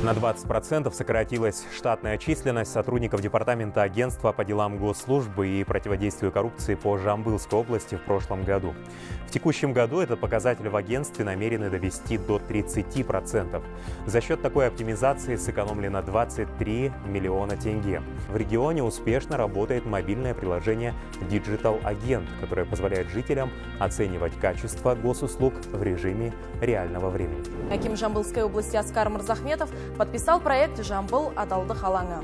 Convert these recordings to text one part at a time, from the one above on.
На 20% сократилась штатная численность сотрудников Департамента агентства по делам госслужбы и противодействию коррупции по Жамбылской области в прошлом году. В текущем году этот показатель в агентстве намерены довести до 30%. За счет такой оптимизации сэкономлено 23 миллиона тенге. В регионе успешно работает мобильное приложение Digital Agent, которое позволяет жителям оценивать качество госуслуг в режиме реального времени. Аким Жамбылской области Аскар Мырзахметов подписал проект «Жамбыл адалдық алаңы».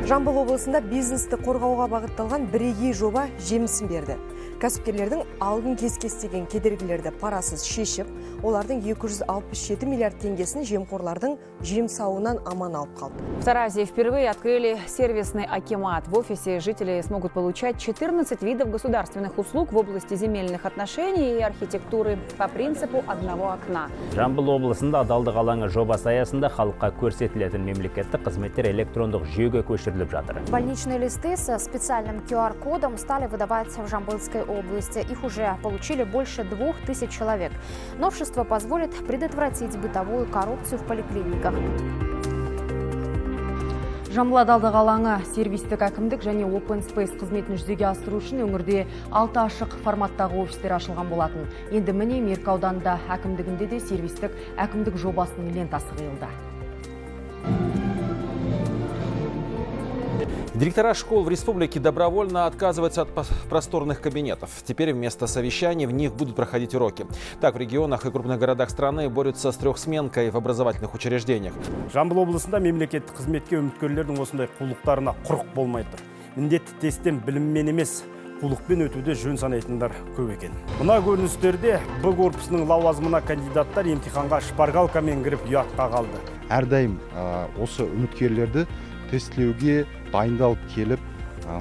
Жамбыл облысында бизнесті қорғауға бағытталған бірегей жоба жемісін берді. Кәсіпкерлердің алдын кес-кестеген кедергілерді парасыз шешіп, олардың 267 миллиард теңгесін жемқорлардың жемсауынан аман алып қалды. В Таразе впервые открыли сервисный акимат. В офисе жители смогут получать 14 видов государственных услуг в области земельных отношений и архитектуры по принципу одного окна. Жамбыл облысында адалдық алаңы жобасы аясында халыққа көрсетілетін мемлекеттік қызметтер электрондық жүйеге көшіріліп жатыр. Больничные листы со специальным QR-кодом стали выдаваться в Жамбылской области. Их уже получили больше 2000 человек. Новшество позволит предотвратить бытовую коррупцию в поликлиниках. Жамбыл адалдық алаңы сервистік әкімдік және Open Space қызметін жүзеге асыру үшін өңірде 6 ашық форматтағы офистер ашылған болатын. Енді міне Меркі ауданында әкімдігінде де сервистік әкімдік жобасының лентасы қиылды. Директора школ в республике добровольно отказываются от просторных кабинетов. Теперь вместо совещаний в них будут проходить уроки. Так в регионах и крупных городах страны борются с трехсменкой в образовательных учреждениях. Жамбыл облысында мемлекеттік қызметке үміткерлердің осындай құлықтарына құрық болмай тұр. Міндетті тесттен біліммен емес, құлықпен өтуді жөн санайтындар көп екен. Мына көріністерде Б корпусының лауазымына кандидаттар емтиханға шпаргалкамен кіріп ұятқа қалды. Әрдайым осы үміткерлерді тестілеуге дайындалып келіп,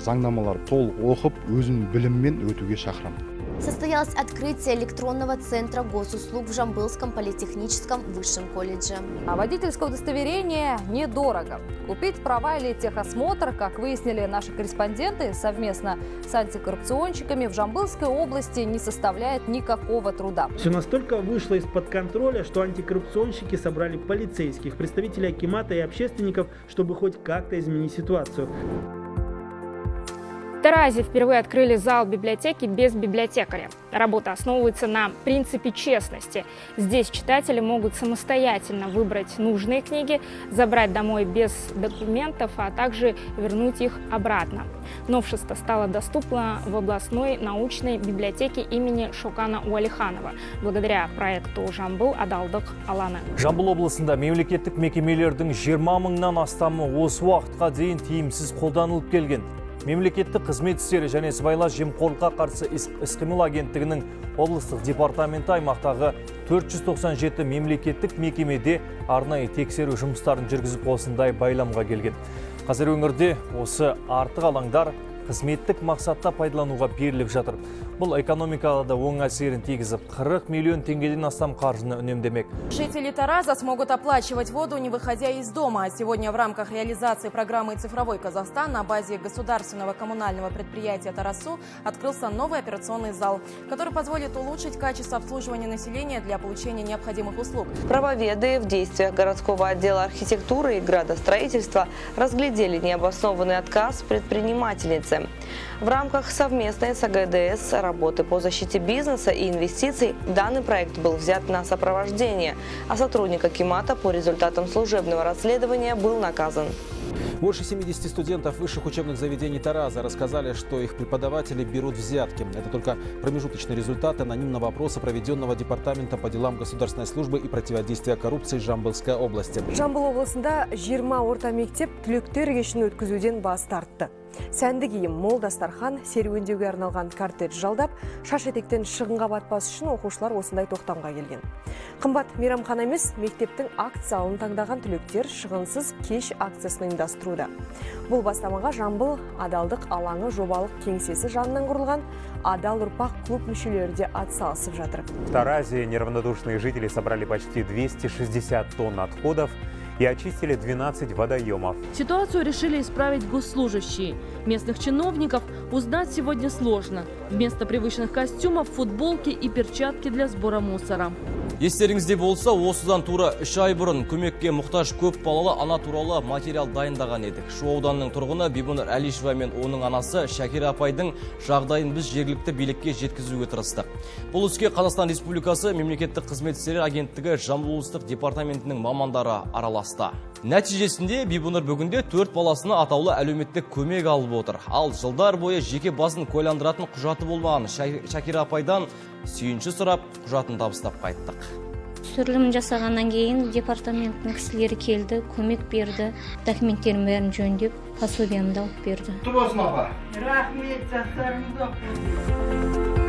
заңнамалар толық оқып, өзінің біліммен өтуге шақырамын. Состоялось открытие электронного центра госуслуг в Жамбылском политехническом высшем колледже. А водительское удостоверение недорого. Купить права или техосмотр, как выяснили наши корреспонденты, совместно с антикоррупционщиками в Жамбылской области не составляет никакого труда. Все настолько вышло из-под контроля, что антикоррупционщики собрали полицейских, представителей акимата и общественников, чтобы хоть как-то изменить ситуацию. В Таразе впервые открыли зал библиотеки без библиотекаря. Работа основывается на принципе честности. Здесь читатели могут самостоятельно выбрать нужные книги, забрать домой без документов, а также вернуть их обратно. Новшество стало доступно в областной научной библиотеке имени Шокана Уалиханова благодаря проекту «Жамбыл адалдық алаңы». Жамбыл облысында мемлекеттік мекемелердің 20 мыңнан астамы осы уақытқа дейін тиімсіз қолданылып келген. Мемлекеттік қызмет істері және сыбайлас жемқорлыққа қарсы іс-қимыл агенттігінің облыстық департаменті аймақтағы 497 мемлекеттік мекемеде арнайы тексеру жұмыстарын жүргізіп осындай байламға келген. Қазір өңірде осы артық алаңдар қызметтік мақсатта пайдалануға беріліп жатыр. Бұл экономикаға да оң әсерін тигізіп, 40 миллион теңгеден астам қаржыны үнемдемек. Жители Тараза смогут оплачивать воду, не выходя из дома. Сегодня в рамках реализации программы «Цифровой Казахстан» на базе государственного коммунального предприятия «Тарасу» открылся новый операционный зал, который позволит улучшить качество обслуживания населения для получения необходимых услуг. Правоведы в действиях городского отдела архитектуры и градостроительства разглядели необоснованный отказ предпринимательницы. В рамках совместной с АГДС работы по защите бизнеса и инвестиций данный проект был взят на сопровождение, а сотрудник акимата по результатам служебного расследования был наказан. Больше 70 студентов высших учебных заведений Тараза рассказали, что их преподаватели берут взятки. Это только промежуточный результат анонимного опроса, проведенного Департаментом по делам государственной службы и противодействия коррупции Жамбылской области. Жамбыл облысында 20 орта мектеп түлектер кешін өткізуден бас тартты. Сәнді киім, мол дастархан, серуендеуге арналған кортедж жалдап, шаш етектен шығынға батпас үшін оқушылар осындай тоқтамға келген. Қымбат мейрамхана емес, мектептің акт залын таңдаған түлектер шығынсыз кеш акциясын ұйымдастыруда. Бұл бастамаға Жамбыл адалдық алаңы жобалық кеңсесі жанынан құрылған Адал ұрпақ клуб мүшелері де атсалысып жатыр. В Таразе неравнодушные жители собрали почти 260 тонн отходов и очистили 12 водоемов. Ситуацию решили исправить госслужащие. Местных чиновников узнать сегодня сложно. Вместо привычных костюмов футболки и перчатки для сбора мусора. Естеріңізде болса, осыдан тура 3 ай бұрын көмекке мұқтаж көп балалы ана туралы материал дайындаған едік. Шу ауданының тұрғыны Бибинур Әлишева мен оның анасы Шакира апайдың жағдайын біз жергілікті билікке жеткізуге тырыстық. Бұл іске Қазақстан Республикасы Мемлекеттік қызмет істері агенттігі Жамбыл облыстық департаментінің мамандары араласты. Нәтижесінде Бибинур бүгінде 4 баласына атаулы әлеуметтік көмек алып отыр. Ал жылдар бойы жеке басын куәландыратын құжаты болмаған Шакира апайдан сүйінші сұрап, құжатын табыстап қайттық. Түсірілім жасағаннан кейін департаменттің кісілері келді, көмек берді, документтерін бәрін жөндеп, пособиямды алып берді. Құтты болсын апа. Рахмет, жастарыңыз